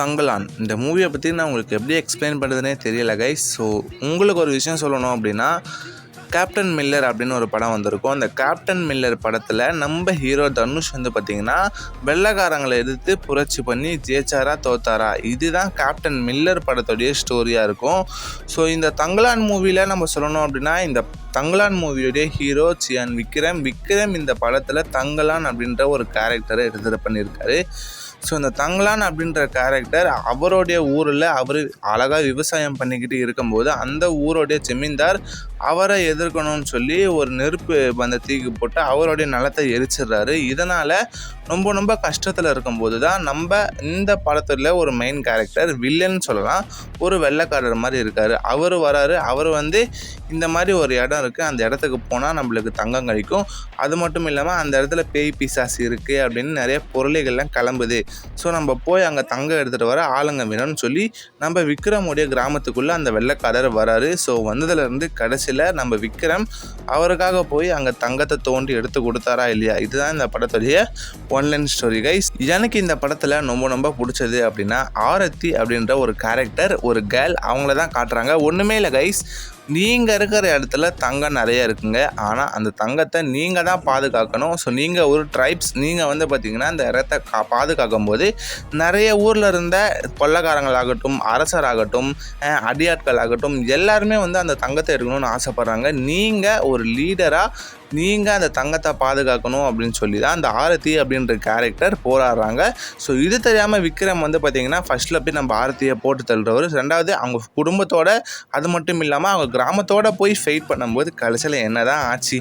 தங்கலான் இந்த மூவியை பற்றி நான் உங்களுக்கு எப்படி எக்ஸ்பிளைன் பண்ணுறதுனே தெரியல கைஸ். ஸோ உங்களுக்கு ஒரு விஷயம் சொல்லணும் அப்படின்னா, கேப்டன் மில்லர் அப்படின்னு ஒரு படம் வந்திருக்கும். அந்த கேப்டன் மில்லர் படத்தில் நம்ம ஹீரோ தனுஷ் வந்து பார்த்திங்கன்னா வெள்ளைக்காரங்களை எதிர்த்து புரட்சி பண்ணி ஜெயிச்சாரா தோத்தாரா, இதுதான் கேப்டன் மில்லர் படத்துடைய ஸ்டோரியாக இருக்கும். ஸோ இந்த தங்கலான் மூவியில் நம்ம சொல்லணும் அப்படின்னா, இந்த தங்கலான் மூவியோடைய ஹீரோ சியான் விக்ரம் இந்த படத்தில் தங்கலான் அப்படின்ற ஒரு கேரக்டரை எடுத்துகிட்டு பண்ணியிருக்காரு. ஸோ இந்த தங்கலான் அப்படின்ற கேரக்டர் அவருடைய ஊரில் அவர் அழகாக விவசாயம் பண்ணிக்கிட்டு இருக்கும்போது அந்த ஊருடைய ஜமீன்தார் அவரை எதிர்க்கணும்னு சொல்லி ஒரு நெருப்பு பந்தத்துக்கு போட்டு அவருடைய நிலத்தை எரிச்சிடுறாரு. இதனால் ரொம்ப கஷ்டத்தில் இருக்கும்போது தான் நம்ம இந்த படத்தில் ஒரு மெயின் கேரக்டர் வில்லன் சொல்லலாம், ஒரு வெள்ளைக்காரர் மாதிரி இருக்கார். அவர் வராரு. அவர் வந்து இந்த மாதிரி ஒரு இடம் இருக்குது, அந்த இடத்துக்கு போனால் நம்மளுக்கு தங்கம் கிடைக்கும், அது மட்டும் இல்லாமல் அந்த இடத்துல பேய் பிசாசு இருக்குது அப்படின்னு நிறைய பொருளைகள்லாம் கிளம்புது. ஸோ நம்ம போய் அங்கே தங்கம் எடுத்துகிட்டு வர ஆளுங்க வேணும்னு சொல்லி நம்ம விக்ரமுடைய கிராமத்துக்குள்ளே அந்த வெள்ளைக்காரர் வராரு. ஸோ வந்ததுலேருந்து கடைசியில் நம்ம விக்ரம் அவருக்காக போய் அங்கே தங்கத்தை தோண்டி எடுத்து கொடுத்தாரா இல்லையா, இதுதான் இந்த படத்துடைய ஒன்லைன் ஸ்டோரி கைஸ். எனக்கு இந்த படத்தில் ரொம்ப பிடிச்சது அப்படின்னா, ஆரத்தி அப்படின்ற ஒரு கேரக்டர், ஒரு கேர்ள், அவங்கள தான் காட்டுறாங்க. ஒன்றுமே இல்லை கைஸ், நீங்கள் இருக்கிற இடத்துல தங்கம் நிறைய இருக்குங்க, ஆனால் அந்த தங்கத்தை நீங்கள் தான் பாதுகாக்கணும். ஸோ நீங்கள் ஒரு ட்ரைப்ஸ், நீங்கள் வந்து பார்த்திங்கன்னா அந்த இடத்த பாதுகாக்கும் போது நிறைய ஊரில் இருந்த கொள்ளைக்காரங்களாகட்டும், அரசராகட்டும், அடியாட்களாகட்டும் எல்லாருமே வந்து அந்த தங்கத்தை எடுக்கணும்னு ஆசைப்பட்றாங்க. நீங்கள் ஒரு லீடராக நீங்கள் அந்த தங்கத்தை பாதுகாக்கணும் அப்படின்னு சொல்லி தான் அந்த ஆரத்தி அப்படின்ற கேரக்டர் போராடுறாங்க. ஸோ இது தெரியாமல் விக்ரம் வந்து பார்த்திங்கன்னா ஃபஸ்ட்டில் போய் நம்ம ஆரத்தியை போட்டு தள்ளுறவர், ரெண்டாவது அவங்க குடும்பத்தோட, அது மட்டும் இல்லாமல் அவங்க கிராமத்தோடு போய் ஃபைட் பண்ணும்போது கடைசியில் என்ன தான் ஆச்சு.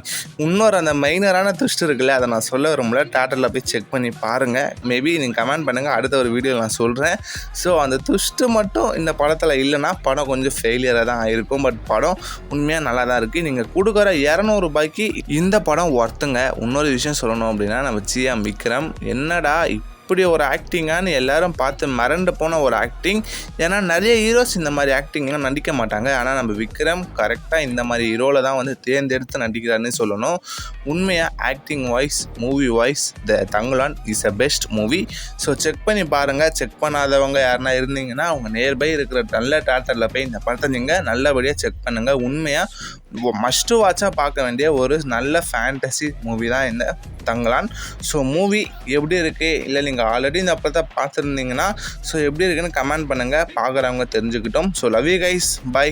இன்னொரு அந்த மைனரான ட்விஸ்ட் இருக்குல்ல, அதை நான் சொல்ல விரும்பல, தேட்டரில் போய் செக் பண்ணி பாருங்கள். மேபி நீங்கள் கமெண்ட் பண்ணுங்கள், அடுத்த ஒரு வீடியோவில் நான் சொல்கிறேன். ஸோ அந்த ட்விஸ்ட்டு மட்டும் இந்த படத்தில் இல்லைன்னா படம் கொஞ்சம் ஃபெயிலியராக தான் ஆகிருக்கும். பட் படம் உண்மையாக நல்லா தான் இருக்குது. நீங்கள் கொடுக்குற 200 ரூபாய்க்கு இந்த படம் ஒர்த்துங்க. இன்னொரு விஷயம் சொல்லணும் அப்படின்னா, நம்ம சியான் விக்ரம் என்னடா இப்படி ஒரு ஆக்டிங்கான்னு எல்லாரும் பார்த்து மறந்து போன ஒரு ஆக்டிங். ஏன்னா நிறைய ஹீரோஸ் இந்த மாதிரி ஆக்டிங்லாம் நடிக்க மாட்டாங்க, ஆனால் நம்ம விக்ரம் கரெக்டாக இந்த மாதிரி ஹீரோவில் தான் வந்து தேர்ந்தெடுத்து நடிக்கிறாருன்னு சொல்லணும். உண்மையாக acting voice, movie voice, the Thangalaan is a best movie. So check பண்ணி பாருங்கள். செக் பண்ணாதவங்க யாருனா இருந்தீங்கன்னா அவங்க நியர்பை இருக்கிற நல்ல தேட்டரில் போய் இந்த படத்தை நீங்கள் நல்லபடியாக செக் பண்ணுங்கள். உண்மையாக மஸ்ட் வாட்சாக பார்க்க வேண்டிய ஒரு நல்ல ஃபேண்டசி மூவி தான் இந்த தங்கலான். ஸோ மூவி எப்படி இருக்குது, இல்லை நீங்கள் ஆல்ரெடி இந்த படத்தை பார்த்துருந்தீங்கன்னா ஸோ எப்படி இருக்குன்னு கமெண்ட் பண்ணுங்கள், பார்க்குறவங்க தெரிஞ்சுக்கிட்டோம். So love you guys, by.